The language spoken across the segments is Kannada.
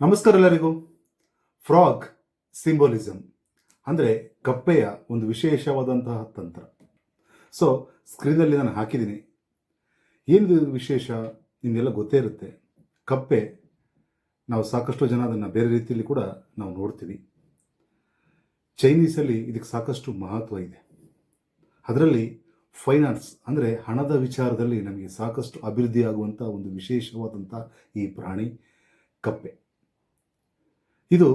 ನಮಸ್ಕಾರ ಎಲ್ಲರಿಗೂ. ಫ್ರಾಗ್ ಸಿಂಬೋಲಿಸಮ್ ಅಂದರೆ ಕಪ್ಪೆಯ ಒಂದು ವಿಶೇಷವಾದಂತಹ ತಂತ್ರ. ಸೊ ಸ್ಕ್ರೀನಲ್ಲಿ ನಾನು ಹಾಕಿದ್ದೀನಿ. ಏನಿದು ವಿಶೇಷ ನಿಮಗೆಲ್ಲ ಗೊತ್ತೇ ಇರುತ್ತೆ. ಕಪ್ಪೆ ನಾವು ಸಾಕಷ್ಟು ಜನ ಅದನ್ನು ಬೇರೆ ರೀತಿಯಲ್ಲಿ ಕೂಡ ನಾವು ನೋಡ್ತೀವಿ. ಚೈನೀಸಲ್ಲಿ ಇದಕ್ಕೆ ಸಾಕಷ್ಟು ಮಹತ್ವ ಇದೆ. ಅದರಲ್ಲಿ ಫೈನಾನ್ಸ್ ಅಂದರೆ ಹಣದ ವಿಚಾರದಲ್ಲಿ ನಮಗೆ ಸಾಕಷ್ಟು ಅಭಿವೃದ್ಧಿ ಆಗುವಂಥ ಒಂದು ವಿಶೇಷವಾದಂಥ ಈ ಪ್ರಾಣಿ ಕಪ್ಪೆ. ಇದು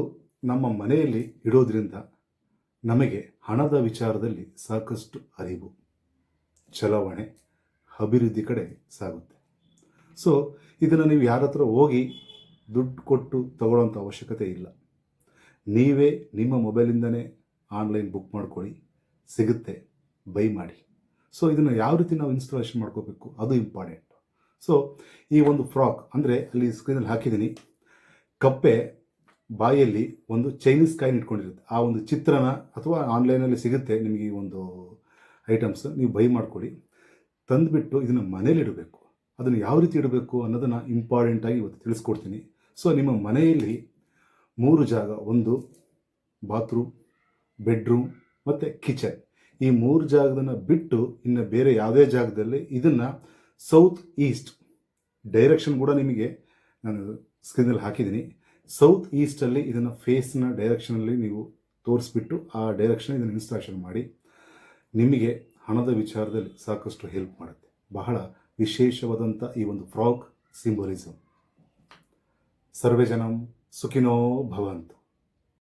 ನಮ್ಮ ಮನೆಯಲ್ಲಿ ಇಡೋದ್ರಿಂದ ನಮಗೆ ಹಣದ ವಿಚಾರದಲ್ಲಿ ಸಾಕಷ್ಟು ಅರಿವು, ಚಲಾವಣೆ, ಅಭಿವೃದ್ಧಿ ಕಡೆ ಸಾಗುತ್ತೆ. ಸೊ ಇದನ್ನು ನೀವು ಯಾರ ಹತ್ರ ಹೋಗಿ ದುಡ್ಡು ಕೊಟ್ಟು ತಗೊಳ್ಳೋಂಥ ಅವಶ್ಯಕತೆ ಇಲ್ಲ. ನೀವೇ ನಿಮ್ಮ ಮೊಬೈಲಿಂದನೇ ಆನ್ಲೈನ್ ಬುಕ್ ಮಾಡ್ಕೊಳ್ಳಿ, ಸಿಗುತ್ತೆ, ಬೈ ಮಾಡಿ. ಸೊ ಇದನ್ನು ಯಾವ ರೀತಿ ನಾವು ಇನ್ಸ್ಟಾಲೇಷನ್ ಮಾಡ್ಕೋಬೇಕು ಅದು ಇಂಪಾರ್ಟೆಂಟ್. ಸೊ ಈ ಒಂದು ಫ್ರಾಕ್ ಅಂದರೆ ಅಲ್ಲಿ ಸ್ಕ್ರೀನಲ್ಲಿ ಹಾಕಿದ್ದೀನಿ. ಕಪ್ಪೆ ಬಾಯಲ್ಲಿ ಒಂದು ಚೈನೀಸ್ ಕಾಯಿನ್ ಇಟ್ಕೊಂಡಿರುತ್ತೆ. ಆ ಒಂದು ಚಿತ್ರನ ಅಥವಾ ಆನ್ಲೈನಲ್ಲಿ ಸಿಗುತ್ತೆ ನಿಮಗೆ ಈ ಒಂದು ಐಟಮ್ಸ್, ನೀವು ಬೈ ಮಾಡ್ಕೊಳ್ಳಿ. ತಂದುಬಿಟ್ಟು ಇದನ್ನು ಮನೇಲಿ ಇಡಬೇಕು. ಅದನ್ನು ಯಾವ ರೀತಿ ಇಡಬೇಕು ಅನ್ನೋದನ್ನು ಇಂಪಾರ್ಟೆಂಟಾಗಿ ಇವತ್ತು ತಿಳಿಸ್ಕೊಡ್ತೀನಿ. ಸೊ ನಿಮ್ಮ ಮನೆಯಲ್ಲಿ 3 ಜಾಗ, ಒಂದು ಬಾತ್ರೂಮ್, ಬೆಡ್ರೂಮ್ ಮತ್ತು ಕಿಚನ್, ಈ 3 ಜಾಗದನ್ನು ಬಿಟ್ಟು ಇನ್ನು ಬೇರೆ ಯಾವುದೇ ಜಾಗದಲ್ಲಿ ಇದನ್ನು ಸೌತ್ ಈಸ್ಟ್ ಡೈರೆಕ್ಷನ್ ಕೂಡ ನಿಮಗೆ ನಾನು ಸ್ಕ್ರೀನಲ್ಲಿ ಹಾಕಿದ್ದೀನಿ. ಸೌತ್ ಈಸ್ಟಲ್ಲಿ ಇದನ್ನು ಫೇಸ್ನ ಡೈರೆಕ್ಷನಲ್ಲಿ ನೀವು ತೋರಿಸ್ಬಿಟ್ಟು ಆ ಡೈರೆಕ್ಷನ್ ಇದನ್ನು ಇನ್ಸ್ಟಾಲೇಷನ್ ಮಾಡಿ. ನಿಮಗೆ ಹಣದ ವಿಚಾರದಲ್ಲಿ ಸಾಕಷ್ಟು ಹೆಲ್ಪ್ ಮಾಡುತ್ತೆ. ಬಹಳ ವಿಶೇಷವಾದಂಥ ಈ ಒಂದು ಫ್ರಾಗ್ ಸಿಂಬೋಲಿಸಮ್. ಸರ್ವೇ ಜನಂ ಸುಖಿನೋ ಭವಂತು.